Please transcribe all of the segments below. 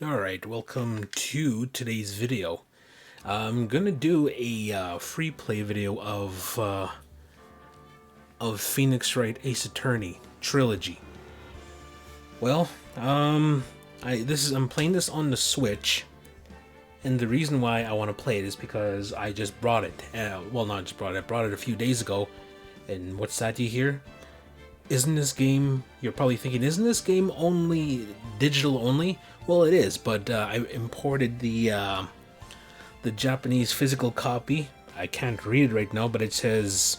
Alright, welcome to today's video. I'm gonna do a free play video of Phoenix Wright Ace Attorney Trilogy. Well, I'm playing this on the Switch, and the reason why I want to play it is because I just brought it. Well, not just brought it, I brought it a few days ago. And what's that you hear? Isn't this game, you're probably thinking, isn't this game only digital only? Well, it is, but I imported the Japanese physical copy. I can't read it right now, but it says,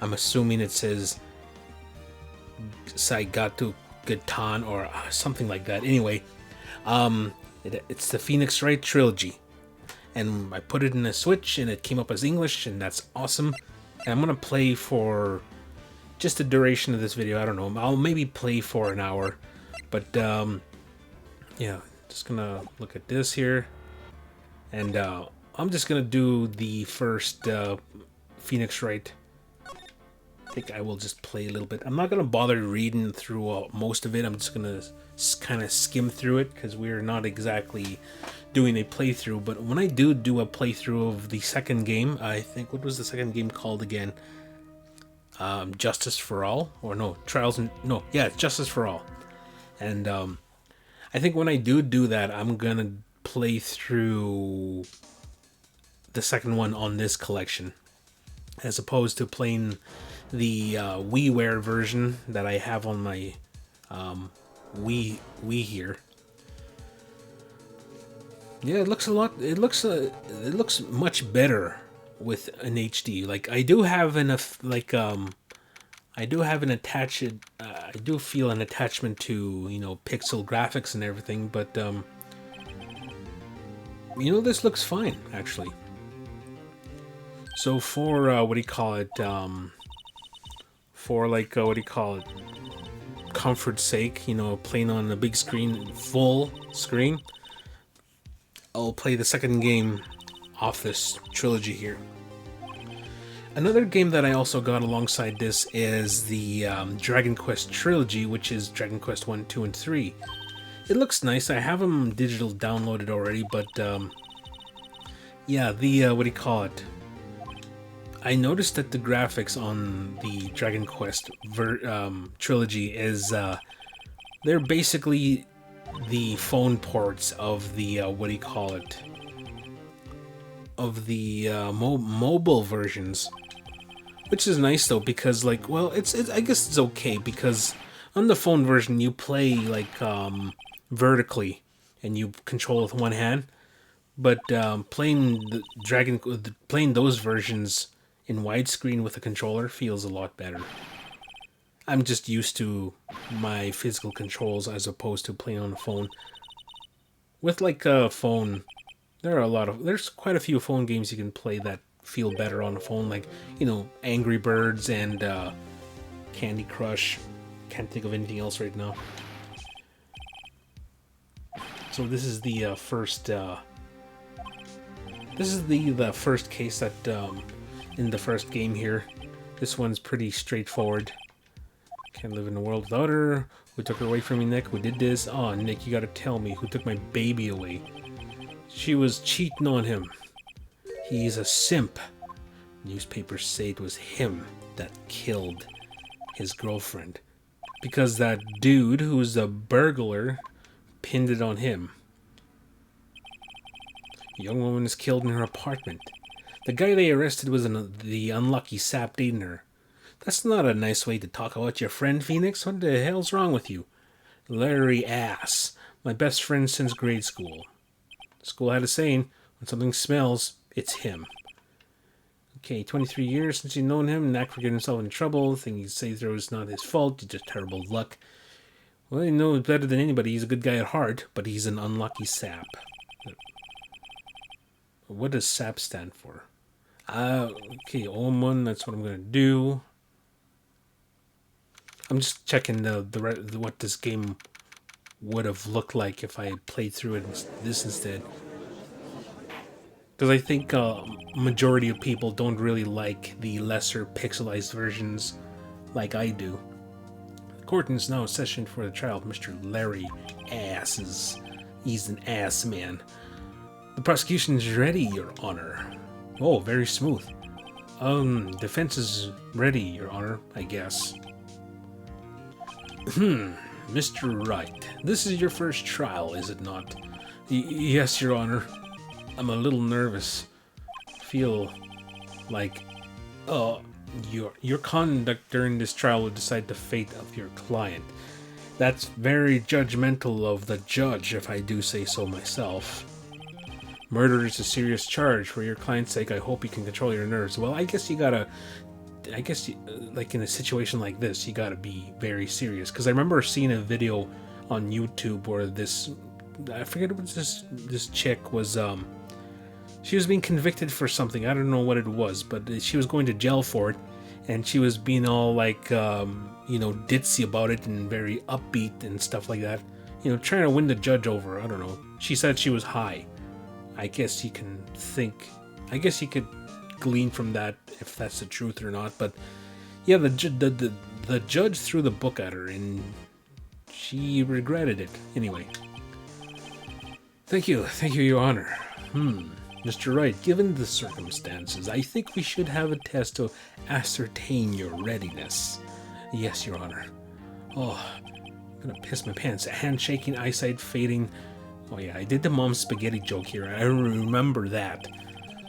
I'm assuming it says Saigatu Gatan or something like that. Anyway, it's the Phoenix Wright Trilogy. And I put it in a Switch and it came up as English, and that's awesome. And I'm going to play for just the duration of this video. I don't know, I'll maybe play for an hour, but yeah, just gonna look at this here, and I'm just gonna do the first Phoenix Wright. I think I will just play a little bit. I'm not gonna bother reading through most of it. I'm just gonna kind of skim through it because we're not exactly doing a playthrough. But when I do a playthrough of the second game, I think, what was the second game called again? Justice for All, or no, Justice for All. And I think when I do that, I'm gonna play through the second one on this collection, as opposed to playing the WiiWare version that I have on my Wii here. Yeah, it looks a lot. It looks much better with an HD. Like, I do have I do feel an attachment to, pixel graphics and everything, but this looks fine actually. So for comfort's sake, playing on a big screen, full screen, I'll play the second game off this trilogy here. Another game that I also got alongside this is the Dragon Quest Trilogy, which is Dragon Quest 1, 2, and 3. It looks nice. I have them digital downloaded already, but yeah, the I noticed that the graphics on the Dragon Quest Trilogy is they're basically the phone ports of the mobile versions, which is nice though, because I guess it's okay, because on the phone version you play vertically and you control with one hand, but playing those versions in widescreen with a controller feels a lot better. I'm just used to my physical controls as opposed to playing on the phone. With a phone, there's quite a few phone games you can play that feel better on the phone, like, Angry Birds and Candy Crush. Can't think of anything else right now. So this is the first the first case that in the first game here. This one's pretty straightforward. Can't live in the world without her. Who took her away from me, Nick? Who did this? Oh, Nick, you gotta tell me who took my baby away. She was cheating on him. He's a simp. Newspapers say it was him that killed his girlfriend, because that dude who's a burglar pinned it on him. A young woman is killed in her apartment. The guy they arrested was the unlucky sap dating her. That's not a nice way to talk about your friend, Phoenix. What the hell's wrong with you? Larry Ass. My best friend since grade school. School had a saying, when something smells, it's him. Okay, 23 years since you've known him. Knack for getting himself in trouble. Thing you say through is not his fault. It's just terrible luck. Well, you know better than anybody. He's a good guy at heart, but he's an unlucky sap. What does SAP stand for? Okay, Omen, that's what I'm going to do. I'm just checking what this game would have looked like if I played through it this instead. Because I think majority of people don't really like the lesser pixelized versions like I do. The court is now in session for the trial of Mr. Larry Ass's He's an ass, man. The prosecution is ready, Your Honor. Oh, very smooth. Defense is ready, Your Honor, I guess. Mr. Wright, this is your first trial, is it not? Yes, Your Honor. I'm a little nervous. Feel like, your conduct during this trial will decide the fate of your client. That's very judgmental of the judge, if I do say so myself. Murder is a serious charge. For your client's sake, I hope you can control your nerves. Well, like in a situation like this, you gotta be very serious. Because I remember seeing a video on YouTube where I forget what this chick was, she was being convicted for something. I don't know what it was, but she was going to jail for it. And she was being all like, ditzy about it and very upbeat and stuff like that. Trying to win the judge over. I don't know. She said she was high. I guess you could glean from that if that's the truth or not. But yeah, the judge threw the book at her and she regretted it. Anyway. Thank you, Your Honor. Mr. Wright, given the circumstances, I think we should have a test to ascertain your readiness. Yes, Your Honor. Oh, I'm gonna piss my pants. Hand shaking, eyesight fading. Oh yeah, I did the mom spaghetti joke here. I remember that.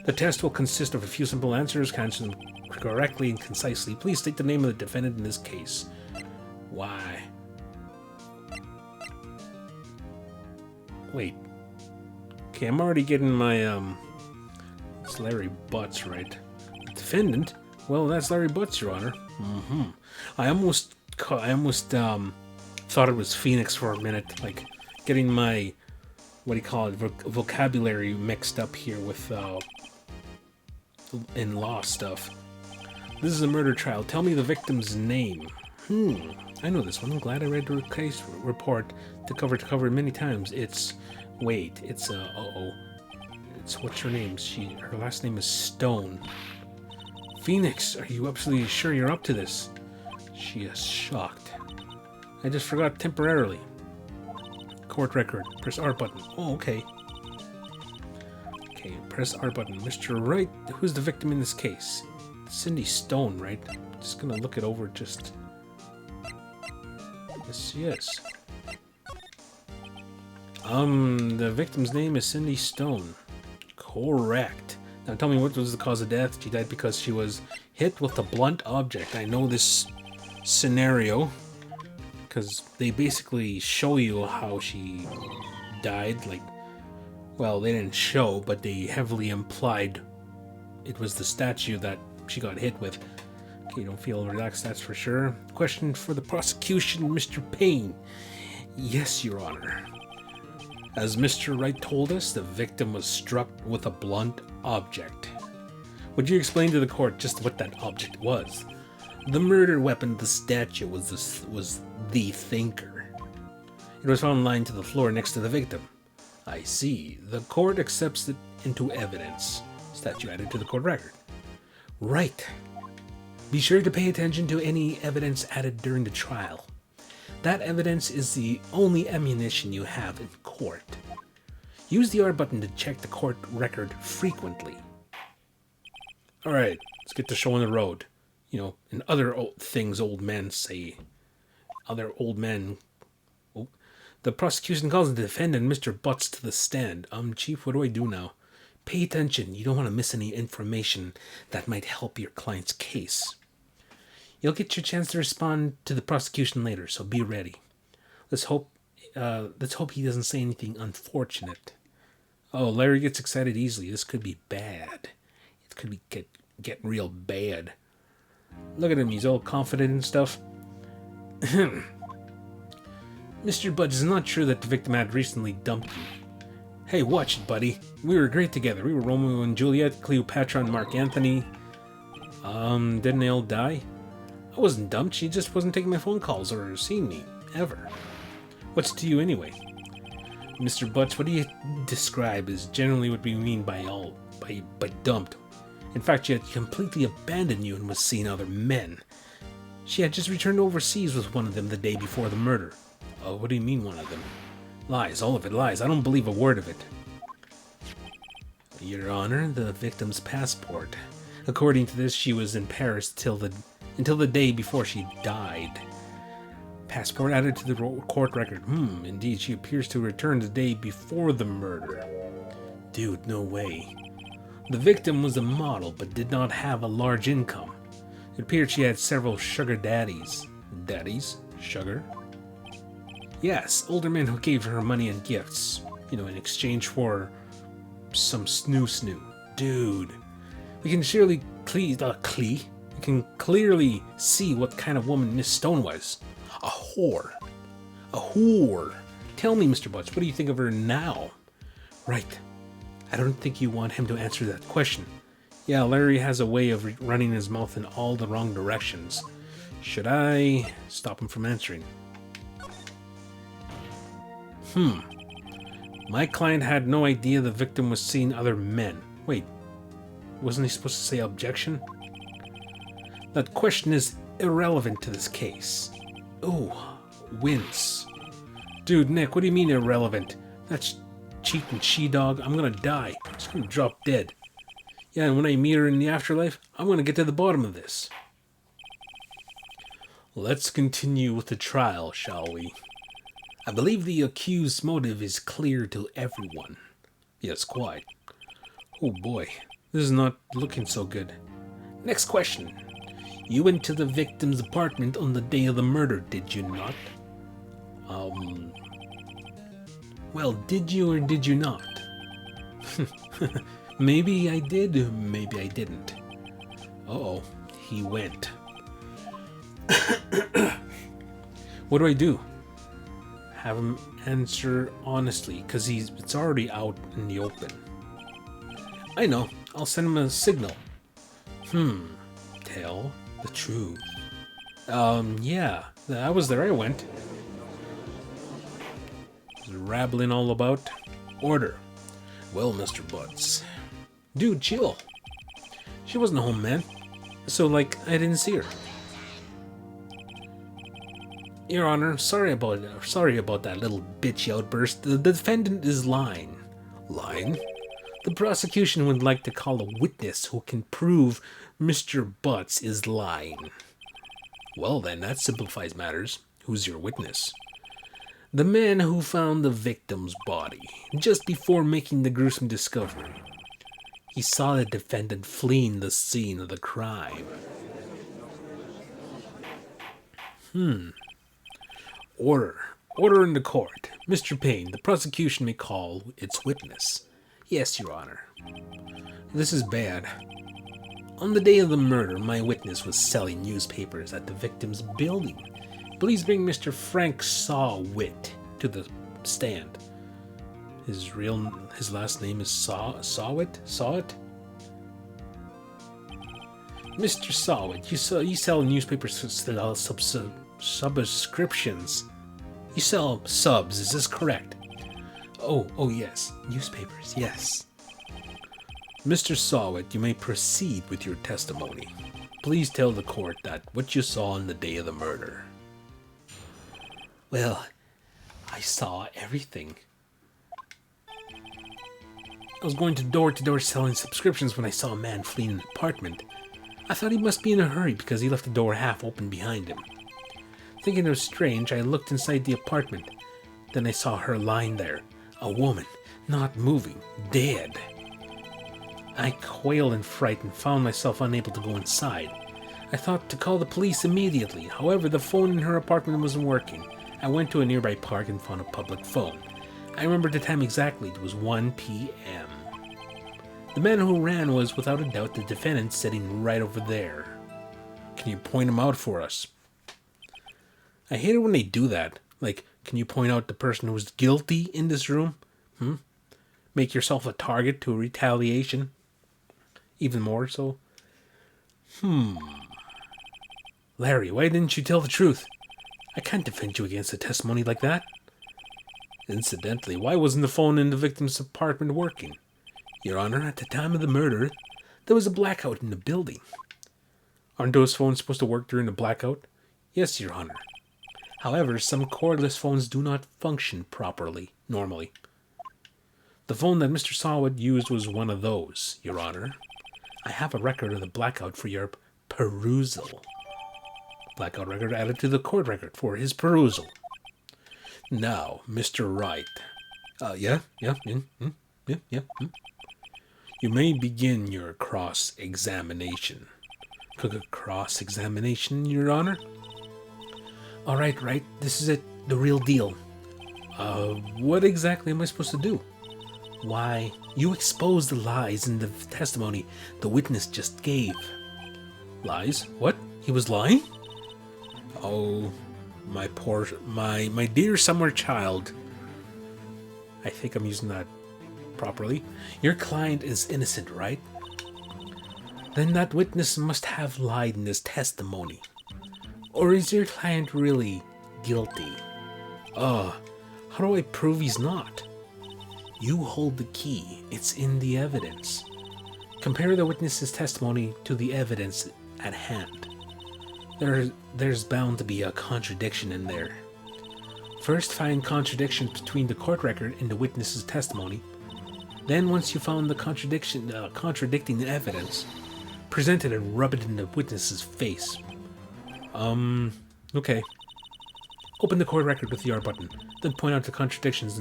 The test will consist of a few simple answers. Answer them correctly and concisely. Please state the name of the defendant in this case. Why? Wait. Okay, I'm already getting my, it's Larry Butts, right? Defendant? Well, that's Larry Butts, Your Honor. I almost thought it was Phoenix for a minute, like getting my, vocabulary mixed up here with, in law stuff. This is a murder trial. Tell me the victim's name. I know this one. I'm glad I read the case report to cover many times. It's what's her name? Her last name is Stone. Phoenix, are you absolutely sure you're up to this? She is shocked. I just forgot temporarily. Court record. Press R button. Oh, okay. Okay, press R button. Mr. Wright, who's the victim in this case? Cindy Stone, right? Just gonna look it over just... Yes. The victim's name is Cindy Stone. Correct. Now tell me, what was the cause of death? She died because she was hit with a blunt object. I know this scenario because they basically show you how she died. Like, well, they didn't show, but they heavily implied it was the statue that she got hit with. Okay, don't feel relaxed, that's for sure. Question for the prosecution, Mr. Payne. Yes, Your Honor. As Mr. Wright told us, the victim was struck with a blunt object. Would you explain to the court just what that object was? The murder weapon, the statue, was the thinker. It was found lying to the floor next to the victim. I see. The court accepts it into evidence. Statue added to the court record. Right. Be sure to pay attention to any evidence added during the trial. That evidence is the only ammunition you have in court. Use the R button to check the court record frequently. Alright, let's get the show on the road. And other things old men say. Other old men... Oh. The prosecution calls the defendant, Mr. Butts, to the stand. Chief, what do I do now? Pay attention. You don't want to miss any information that might help your client's case. You'll get your chance to respond to the prosecution later, so be ready. Let's hope he doesn't say anything unfortunate. Oh, Larry gets excited easily. This could be bad. It could be get real bad. Look at him, he's all confident and stuff. Mr. Budge, it's not true that the victim had recently dumped you. Hey, watch it, buddy. We were great together. We were Romeo and Juliet, Cleopatra and Mark Antony. Didn't they all die? I wasn't dumped, she just wasn't taking my phone calls or seeing me, ever. What's to you anyway? Mr. Butts, what do you describe as generally what we mean by dumped? In fact, she had completely abandoned you and was seeing other men. She had just returned overseas with one of them the day before the murder. What do you mean one of them? Lies, all of it lies. I don't believe a word of it. Your Honor, the victim's passport. According to this, she was in Paris until the day before she died. Passport added to the court record. Indeed, she appears to return the day before the murder. Dude, no way. The victim was a model, but did not have a large income. It appeared she had several sugar daddies. Daddies? Sugar? Yes, older men who gave her money and gifts. In exchange for some snoo. Dude, we can surely we can clearly see what kind of woman Miss Stone was. A whore. A whore. Tell me, Mr. Butts, what do you think of her now? Right. I don't think you want him to answer that question. Yeah, Larry has a way of running his mouth in all the wrong directions. Should I stop him from answering? My client had no idea the victim was seeing other men. Wait, wasn't he supposed to say objection? That question is irrelevant to this case. Oh, wince. Dude, Nick, what do you mean irrelevant? That's cheating she-dog. I'm gonna die. I'm just gonna drop dead. Yeah, and when I meet her in the afterlife, I'm gonna get to the bottom of this. Let's continue with the trial, shall we? I believe the accused's motive is clear to everyone. Yes, quite. Oh boy, this is not looking so good. Next question. You went to the victim's apartment on the day of the murder, did you not? Well, did you or did you not? Maybe I did, maybe I didn't. Uh-oh, he went. What do I do? Have him answer honestly, because it's already out in the open. I know, I'll send him a signal. Tell the truth. Yeah, I was there, I went. Rabbling all about. Order. Well, Mr. Butts. Dude, chill. She wasn't home, man. So, I didn't see her. Your Honor, sorry about that little bitchy outburst. The defendant is lying. Lying? The prosecution would like to call a witness who can prove Mr. Butts is lying. Well then, that simplifies matters. Who's your witness? The man who found the victim's body, just before making the gruesome discovery. He saw the defendant fleeing the scene of the crime. Order. Order in the court. Mr. Payne, the prosecution may call its witness. Yes, Your Honor. This is bad. On the day of the murder, my witness was selling newspapers at the victim's building. Please bring Mr. Frank Sawwitt to the stand. His last name is Sawwitt? Sawwitt? Mr. Sawwitt, you sell newspapers subscriptions. You sell subs, is this correct? Oh yes, newspapers, yes. Mr. Sawwitt, you may proceed with your testimony. Please tell the court that what you saw on the day of the murder. Well, I saw everything. I was going door to door selling subscriptions when I saw a man fleeing an apartment. I thought he must be in a hurry because he left the door half open behind him. Thinking it was strange, I looked inside the apartment. Then I saw her lying there, a woman, not moving, dead. I quailed in fright and found myself unable to go inside. I thought to call the police immediately. However, the phone in her apartment wasn't working. I went to a nearby park and found a public phone. I remember the time exactly. It was 1 p.m. The man who ran was, without a doubt, the defendant sitting right over there. Can you point him out for us? I hate it when they do that. Can you point out the person who's guilty in this room? Make yourself a target to retaliation? Even more so? Larry, why didn't you tell the truth? I can't defend you against a testimony like that. Incidentally, why wasn't the phone in the victim's apartment working? Your Honor, at the time of the murder, there was a blackout in the building. Aren't those phones supposed to work during the blackout? Yes, Your Honor. However, some cordless phones do not function properly, normally. The phone that Mr. Sawwood used was one of those, Your Honor. I have a record of the blackout for your perusal. Blackout record added to the court record for his perusal. Now, Mr. Wright. Yeah. You may begin your cross-examination. Cross-examination, Your Honor? All right, right. This is it. The real deal. What exactly am I supposed to do? Why, you exposed the lies in the testimony the witness just gave. Lies? What? He was lying? Oh, my dear summer child. I think I'm using that properly. Your client is innocent, right? Then that witness must have lied in his testimony. Or is your client really guilty? How do I prove he's not? You hold the key. It's in the evidence. Compare the witness's testimony to the evidence at hand. There's bound to be a contradiction in there. First, find contradictions between the court record and the witness's testimony. Then, once you found the contradicting the evidence, present it and rub it in the witness's face. Okay. Open the court record with the R button, then point out the contradictions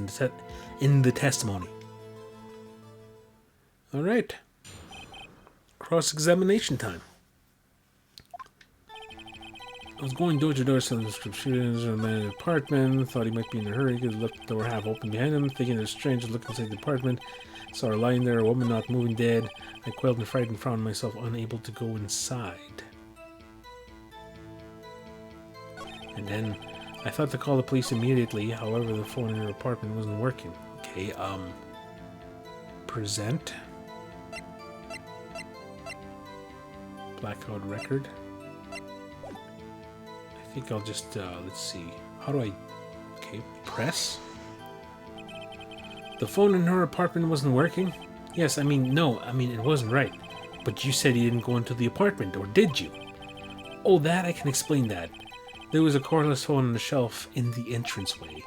in the testimony. All right. Cross-examination time. I was going door to door selling descriptions of my apartment. Thought he might be in a hurry because left the door half open behind him. Thinking there's strangers looking inside the apartment. Saw her lying there, a woman not moving, dead. I quailed and frightened, found myself unable to go inside. And then I thought to call the police immediately. However, the phone in her apartment wasn't working. Okay, present. Blackout record. I think I'll just, let's see. How do I... Okay, press. The phone in her apartment wasn't working? Yes, I mean, no. I mean, it wasn't right. But you said you didn't go into the apartment, or did you? Oh, that, I can explain that. There was a cordless phone on the shelf in the entranceway.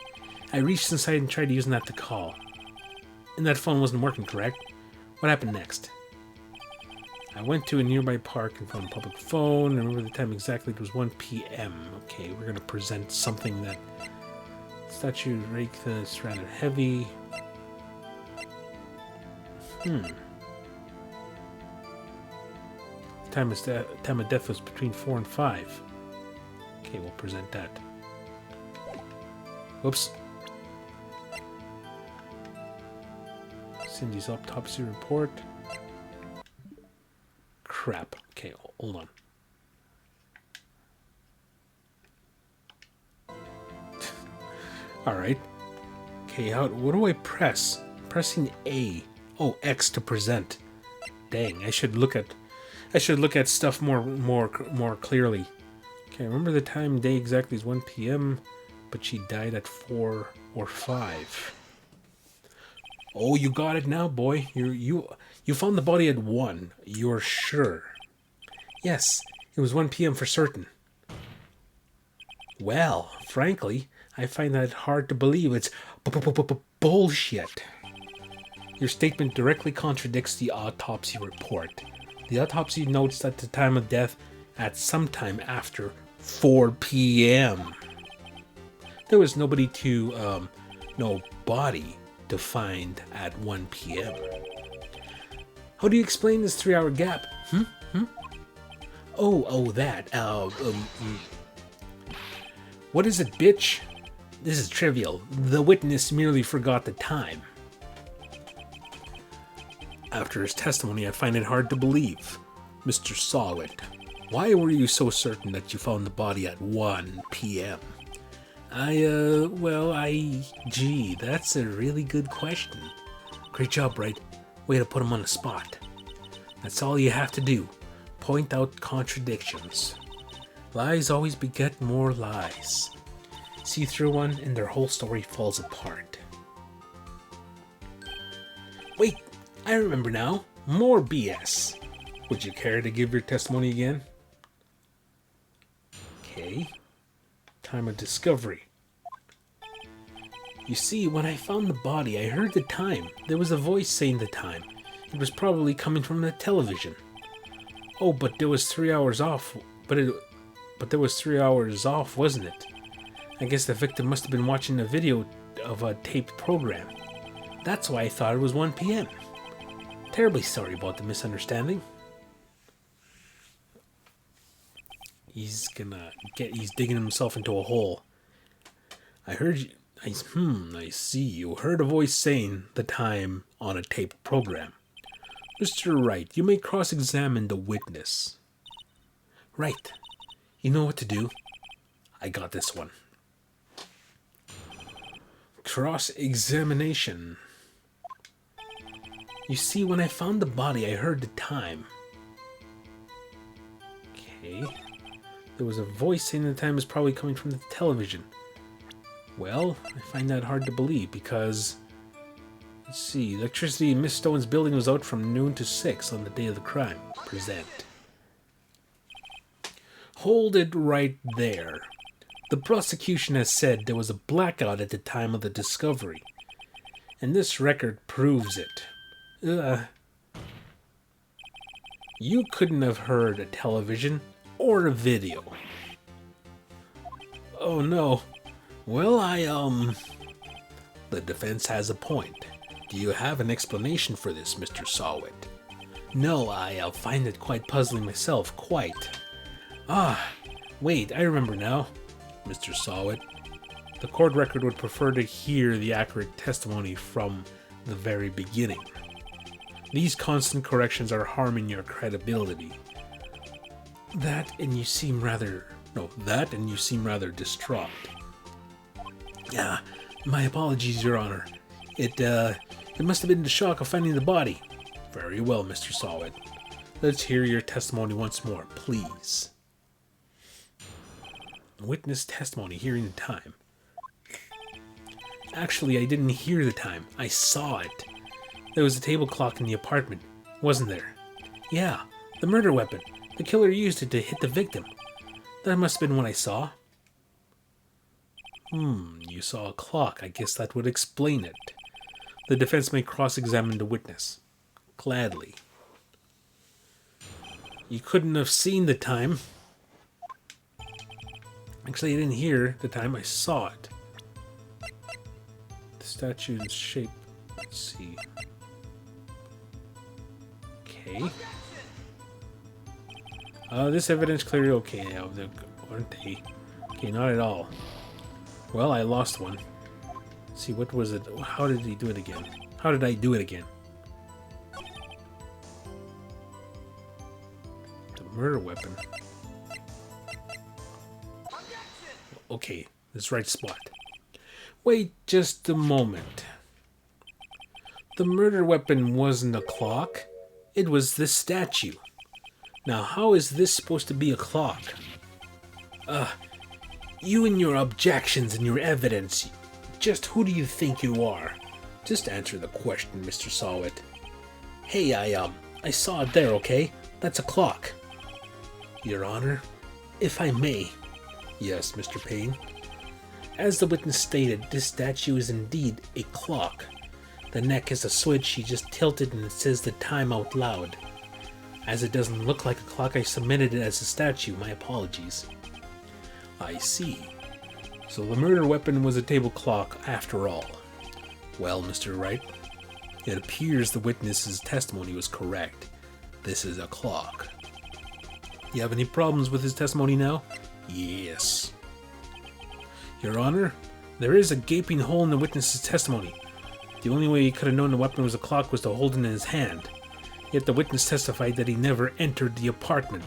I reached inside and tried using that to call. And that phone wasn't working, correct? What happened next? I went to a nearby park and found a public phone. I remember the time exactly. It was 1 p.m. Okay, we're going to present something that... Statue rake that's rather heavy. Time of death was between 4 and 5. Okay, we'll present that. Whoops. Cindy's autopsy report. Crap. Okay, hold on. Alright. Okay, what do I press? Pressing A. Oh, X to present. Dang, I should look at stuff more clearly. Okay, remember the time day exactly is 1 p.m., but she died at 4 or 5. Oh, you got it now, boy. You found the body at 1. You're sure? Yes, it was 1 p.m. for certain. Well, frankly, I find that hard to believe. It's bullshit. Your statement directly contradicts the autopsy report. The autopsy notes that the time of death at some time after 4 p.m. There was no body to find at 1 p.m. How do you explain this 3-hour gap? Oh, that. What is it, bitch? This is trivial. The witness merely forgot the time. After his testimony, I find it hard to believe. Mr. Sawwood, why were you so certain that you found the body at 1 p.m.? Gee, that's a really good question. Great job, Wright. Way to put him on the spot. That's all you have to do. Point out contradictions. Lies always beget more lies. See through one and their whole story falls apart. Wait, I remember now. More BS. Would you care to give your testimony again? Okay. time of discovery. You see, when I found the body, I heard the time. There was a voice saying the time. It was probably coming from the television. Oh, but there was 3 hours off. But there was 3 hours off, wasn't it? I guess the victim must have been watching a video of a taped program. That's why I thought it was 1 p.m. Terribly sorry about the misunderstanding. He's digging himself into a hole. I heard you. I see. You heard a voice saying the time on a taped program. Mr. Wright, you may cross-examine the witness. Right. You know what to do. I got this one. Cross-examination. You see, when I found the body, I heard the time. Okay. There was a voice saying the time was probably coming from the television. Well, I find that hard to believe because, let's see, electricity in Miss Stone's building was out from noon to 6 on the day of the crime. Present. Hold it right there. The prosecution has said there was a blackout at the time of the discovery, and this record proves it. You couldn't have heard a television or a video. Oh no. Well, the defense has a point. Do you have an explanation for this, Mr. Sawit? No, I find it quite puzzling myself, quite. Wait, I remember now, Mr. Sawit. The court record would prefer to hear the accurate testimony from the very beginning. These constant corrections are harming your credibility. That and you seem rather distraught. Yeah, my apologies, Your Honor. It must have been the shock of finding the body. Very well, Mr. Sawit. Let's hear your testimony once more, please. Witness testimony, hearing the time. Actually, I didn't hear the time. I saw it. There was a table clock in the apartment, wasn't there? Yeah, the murder weapon. The killer used it to hit the victim. That must have been what I saw. You saw a clock. I guess that would explain it. The defense may cross-examine the witness. Gladly. You couldn't have seen the time. Actually, I didn't hear the time. I saw it. The statue's shape. Let's see. Okay. This evidence clearly okay. Aren't they? Okay, not at all. Well, I lost one. Let's see, what was it? How did he do it again? How did I do it again? The murder weapon. Okay, this right spot. Wait just a moment. The murder weapon wasn't a clock. It was this statue. Now, how is this supposed to be a clock? You and your objections and your evidence. Just who do you think you are? Just answer the question, Mr. Sawit. Hey, I saw it there, okay? That's a clock. Your Honor, if I may. Yes, Mr. Payne. As the witness stated, this statue is indeed a clock. The neck is a switch, you just tilt it and it says the time out loud. As it doesn't look like a clock, I submitted it as a statue. My apologies. I see. So the murder weapon was a table clock after all. Well, Mr. Wright, it appears the witness's testimony was correct. This is a clock. You have any problems with his testimony now? Yes. Your Honor, there is a gaping hole in the witness's testimony. The only way he could have known the weapon was a clock was to hold it in his hand. Yet the witness testified that he never entered the apartment.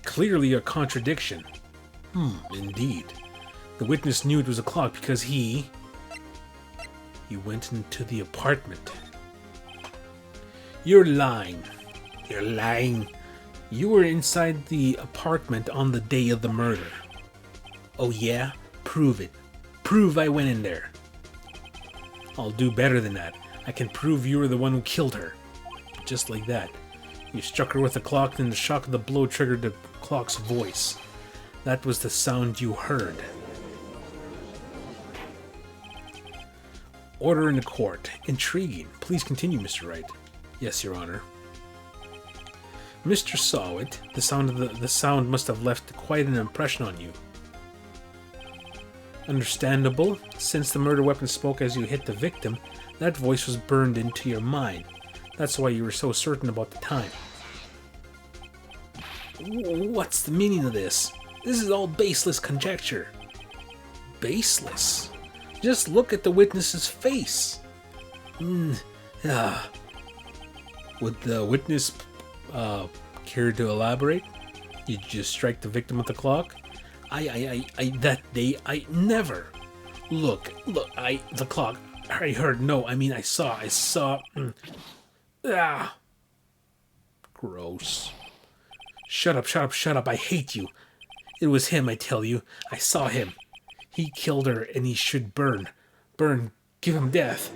Clearly a contradiction. Indeed. The witness knew it was a clock because he went into the apartment. You're lying. You're lying. You were inside the apartment on the day of the murder. Oh yeah? Prove it. Prove I went in there. I'll do better than that. I can prove you were the one who killed her. Just like that. You struck her with the clock, and the shock of the blow triggered the clock's voice. That was the sound you heard. Order in the court. Intriguing. Please continue, Mr. Wright. Yes, Your Honor. Mr. Sawit, the sound must have left quite an impression on you. Understandable. Since the murder weapon spoke as you hit the victim, that voice was burned into your mind. That's why you were so certain about the time. What's the meaning of this? This is all baseless conjecture. Baseless? Just look at the witness's face. Would the witness care to elaborate? Did you just strike the victim with the clock? That day, I never. Look, the clock. I heard, no, I mean, I saw. Gross. Shut up, I hate you. It was him, I tell you. I saw him. He killed her, and he should burn. Burn, give him death.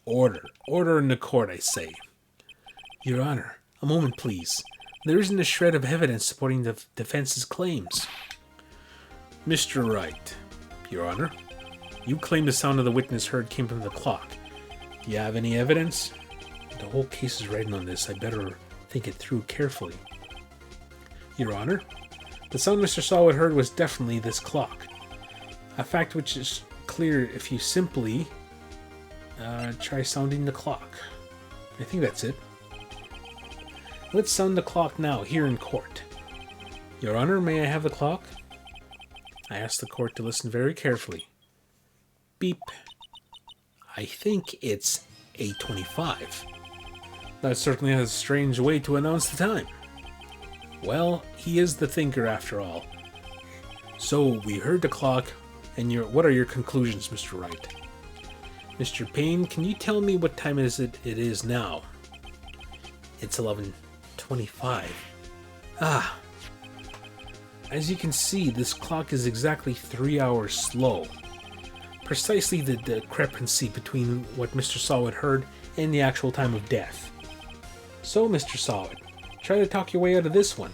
Order in the court, I say. Your Honor, a moment, please. There isn't a shred of evidence supporting the defense's claims. Mr. Wright, Your Honor, you claim the sound of the witness heard came from the clock. Do you have any evidence? The whole case is riding on this. I better think it through carefully. Your Honor, the sound Mr. Sawit heard was definitely this clock. A fact which is clear if you simply try sounding the clock. I think that's it. Let's sound the clock now, here in court. Your Honor, may I have the clock? I ask the court to listen very carefully. Beep. I think it's 8:25. That certainly has a strange way to announce the time. Well, he is the thinker after all. So, we heard the clock, and what are your conclusions, Mr. Wright? Mr. Payne, can you tell me what time it is now? It's 11:25. As you can see, this clock is exactly 3 hours slow. Precisely the discrepancy between what Mr. Sawit heard and the actual time of death. So, Mr. Sawit, try to talk your way out of this one.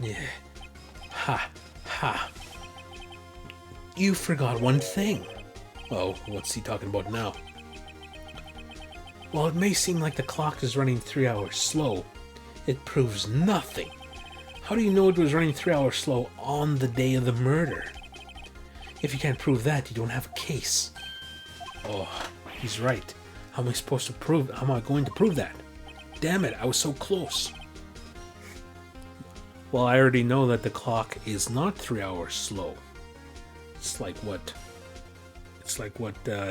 Yeah. Ha. You forgot one thing. Oh, what's he talking about now? While it may seem like the clock is running 3 hours slow, it proves nothing. How do you know it was running 3 hours slow on the day of the murder? If you can't prove that, you don't have a case. Oh, he's right. How am I going to prove that? Damn it, I was so close. Well, I already know that the clock is not 3 hours slow. It's like what?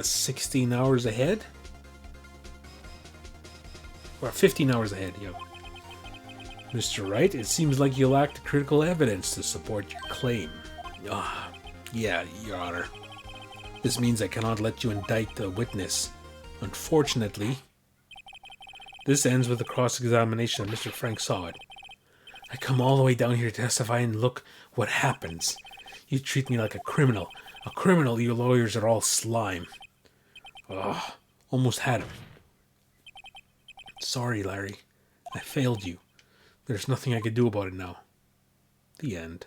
16 hours ahead? Or 15 hours ahead, yeah. Mr. Wright, it seems like you lack the critical evidence to support your claim. Yeah, Your Honor. This means I cannot let you indict the witness. Unfortunately, this ends with the cross-examination of Mr. Frank Sawit. I come all the way down here to testify, and look what happens. You treat me like a criminal. A criminal, you lawyers are all slime. Almost had him. Sorry, Larry. I failed you. There's nothing I could do about it now. The end.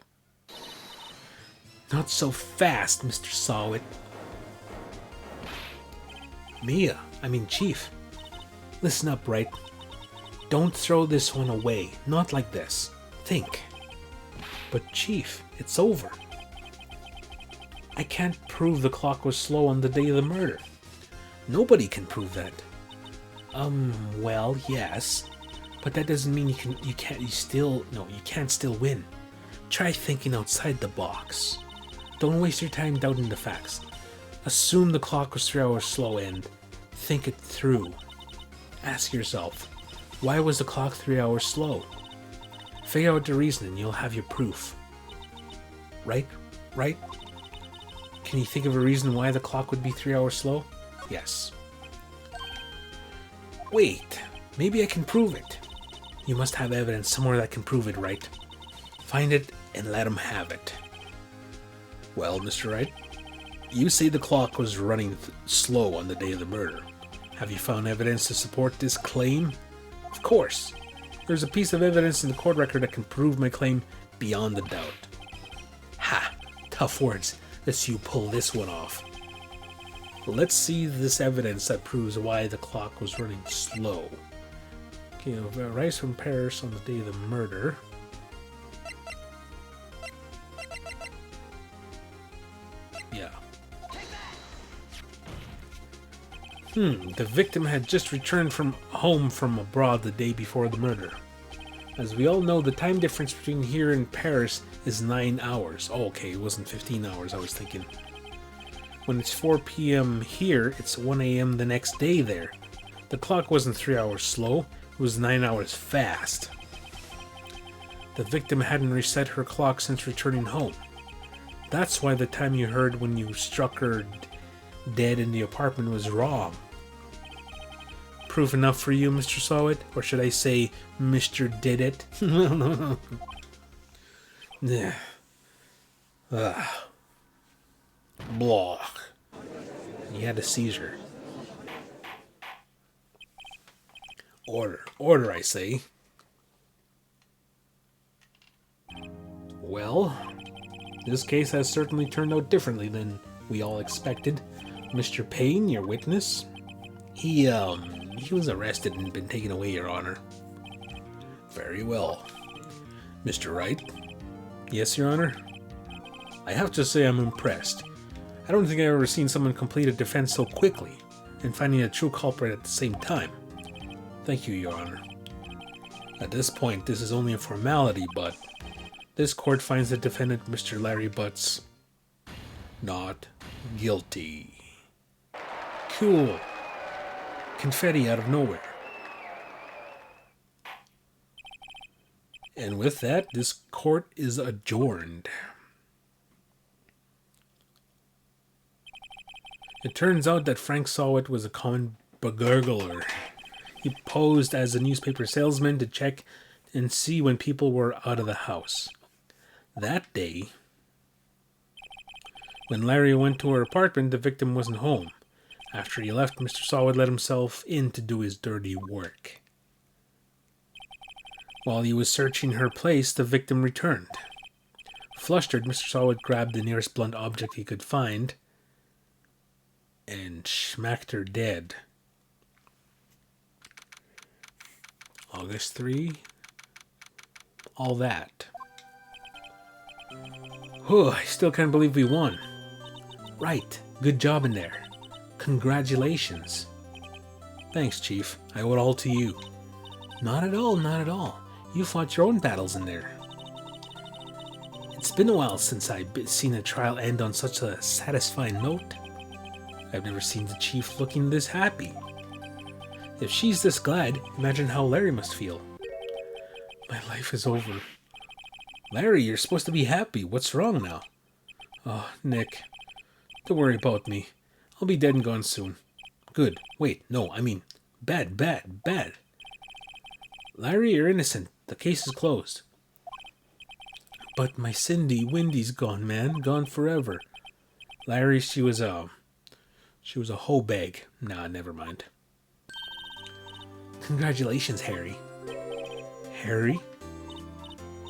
Not so fast, Mr. Sawit. Chief. Listen up, Wright. Don't throw this one away. Not like this. Think. But Chief, it's over. I can't prove the clock was slow on the day of the murder. Nobody can prove that. Well, yes. But that doesn't mean you can't still win. Try thinking outside the box. Don't waste your time doubting the facts. Assume the clock was 3 hours slow and think it through. Ask yourself, why was the clock 3 hours slow? Figure out the reason and you'll have your proof. Right? Can you think of a reason why the clock would be 3 hours slow? Yes. Wait, maybe I can prove it. You must have evidence somewhere that can prove it, Wright. Find it and let him have it. Well, Mr. Wright, you say the clock was running slow on the day of the murder. Have you found evidence to support this claim? Of course. There's a piece of evidence in the court record that can prove my claim beyond a doubt. Ha! Tough words. Let's see you pull this one off. Let's see this evidence that proves why the clock was running slow. Okay, arrives from Paris on the day of the murder. Yeah. The victim had just returned from home from abroad the day before the murder. As we all know, the time difference between here and Paris is 9 hours. Oh, okay, it wasn't 15 hours, I was thinking. When it's 4 p.m. here, it's 1 a.m. the next day there. The clock wasn't 3 hours slow, it was 9 hours fast. The victim hadn't reset her clock since returning home. That's why the time you heard when you struck her dead in the apartment was wrong. Proof enough for you, Mr. Sawit? Or should I say, Mr. Did It? Yeah. Blah. He had a seizure. Order, I say. Well, this case has certainly turned out differently than we all expected. Mr. Payne, your witness, he was arrested and been taken away, Your Honor. Very well. Mr. Wright? Yes, Your Honor? I have to say I'm impressed. I don't think I've ever seen someone complete a defense so quickly, and finding a true culprit at the same time. Thank you, Your Honor. At this point, this is only a formality, but this court finds the defendant, Mr. Larry Butts, not guilty. Cool. Confetti out of nowhere. And with that, this court is adjourned. It turns out that Frank Sawit was a common burglar. He posed as a newspaper salesman to check and see when people were out of the house. That day, when Larry went to her apartment, the victim wasn't home. After he left, Mr. Sawit let himself in to do his dirty work. While he was searching her place, the victim returned. Flustered, Mr. Sawit grabbed the nearest blunt object he could find and smacked her dead. August 3. All that. Whew, I still can't believe we won. Right, good job in there. Congratulations. Thanks, Chief. I owe it all to you. Not at all, not at all. You fought your own battles in there. It's been a while since I've seen a trial end on such a satisfying note. I've never seen the Chief looking this happy. If she's this glad, imagine how Larry must feel. My life is over. Larry, you're supposed to be happy. What's wrong now? Oh, Nick. Don't worry about me. I'll be dead and gone soon. Good. Wait, no, I mean, bad. Larry, you're innocent. The case is closed. But my Cindy, Wendy's gone, man. Gone forever. Larry, she was a hoe bag. Nah, never mind. Congratulations, Harry. Harry?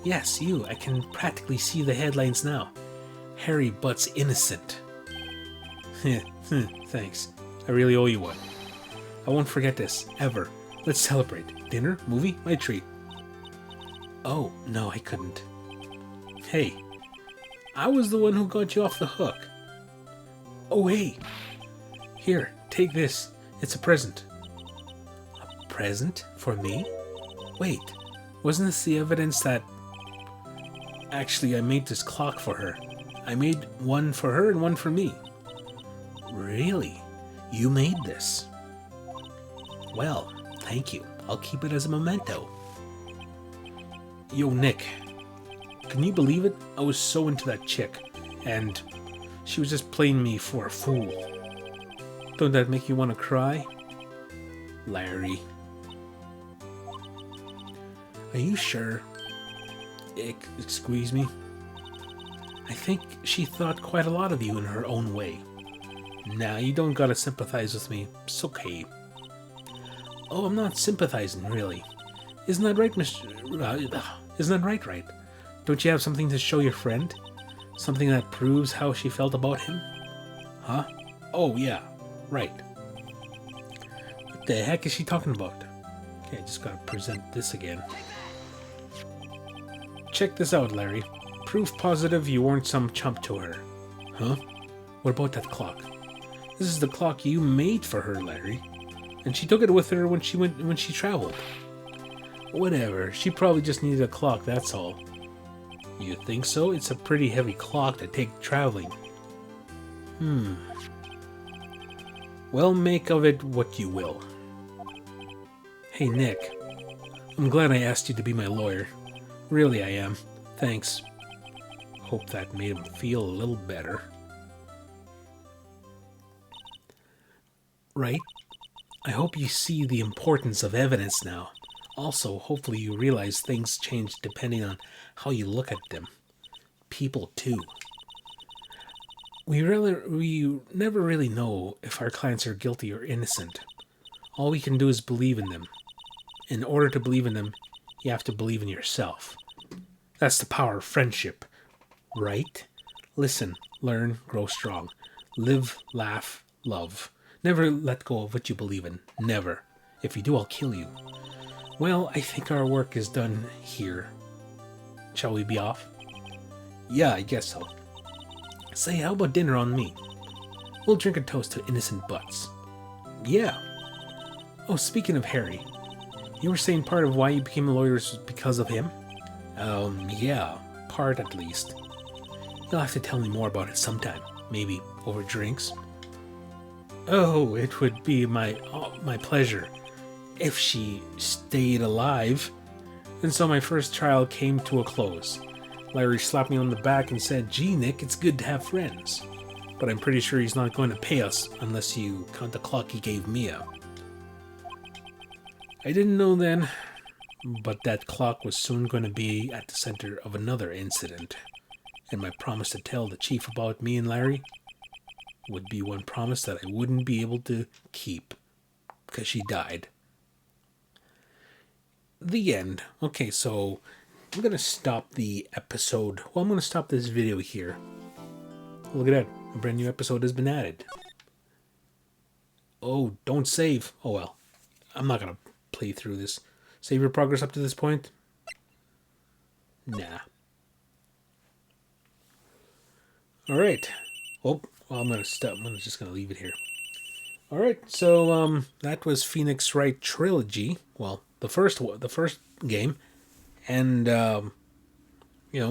Yes, you. I can practically see the headlines now. Harry Butts innocent. Thanks. I really owe you one. I won't forget this, ever. Let's celebrate. Dinner? Movie? My treat. Oh, no, I couldn't. Hey, I was the one who got you off the hook. Oh, hey. Here, take this. It's a present. A present? For me? Wait, wasn't this the evidence that... Actually, I made this clock for her. I made one for her and one for me. Really? You made this? Well, thank you. I'll keep it as a memento. Yo, Nick. Can you believe it? I was so into that chick, and she was just playing me for a fool. Don't that make you want to cry? Larry. Are you sure? Excuse me? I think she thought quite a lot of you in her own way. Nah, you don't gotta sympathize with me. It's okay. Oh, I'm not sympathizing, really. Isn't that right, Mr. Isn't that right, right? Don't you have something to show your friend? Something that proves how she felt about him? Huh? Oh, yeah. Right. What the heck is she talking about? Okay, I just gotta present this again. Check this out, Larry. Proof positive you weren't some chump to her. Huh? What about that clock? This is the clock you made for her, Larry. And she took it with her when she traveled. Whatever, she probably just needed a clock, that's all. You think so? It's a pretty heavy clock to take traveling. Well, make of it what you will. Hey, Nick. I'm glad I asked you to be my lawyer. Really, I am. Thanks. Hope that made him feel a little better. Right? I hope you see the importance of evidence now. Also, hopefully you realize things change depending on how you look at them. People, too. We never really know if our clients are guilty or innocent. All we can do is believe in them. In order to believe in them, you have to believe in yourself. That's the power of friendship, right? Listen, learn, grow strong. Live, laugh, love. Never let go of what you believe in. Never. If you do, I'll kill you. Well, I think our work is done here. Shall we be off? Yeah, I guess so. Say, how about dinner on me? We'll drink a toast to innocent butts. Yeah. Oh, speaking of Harry, you were saying part of why you became a lawyer was because of him? Yeah, part at least. You'll have to tell me more about it sometime. Maybe over drinks. Oh, it would be my pleasure if she stayed alive. And so my first trial came to a close. Larry slapped me on the back and said, "Gee, Nick, it's good to have friends. But I'm pretty sure he's not going to pay us unless you count the clock he gave Mia." I didn't know then, but that clock was soon going to be at the center of another incident. And my promise to tell the chief about me and Larry would be one promise that I wouldn't be able to keep, because she died. The end. Okay, so I'm going to stop the episode. Well, I'm going to stop this video here. Look at that. A brand new episode has been added. Oh, don't save. Oh, well. I'm not going to play through this. Save your progress up to this point? Nah. Alright. Oh, well, I'm just going to leave it here. Alright, so that was Phoenix Wright Trilogy. Well, the first game. And,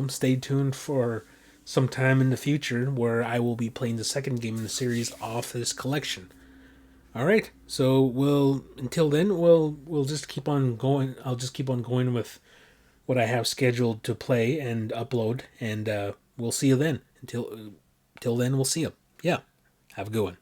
stay tuned for some time in the future where I will be playing the second game in the series off this collection. Alright, so until then, we'll just keep on going. I'll just keep on going with what I have scheduled to play and upload, and we'll see you then. Until then, we'll see you. Yeah, have a good one.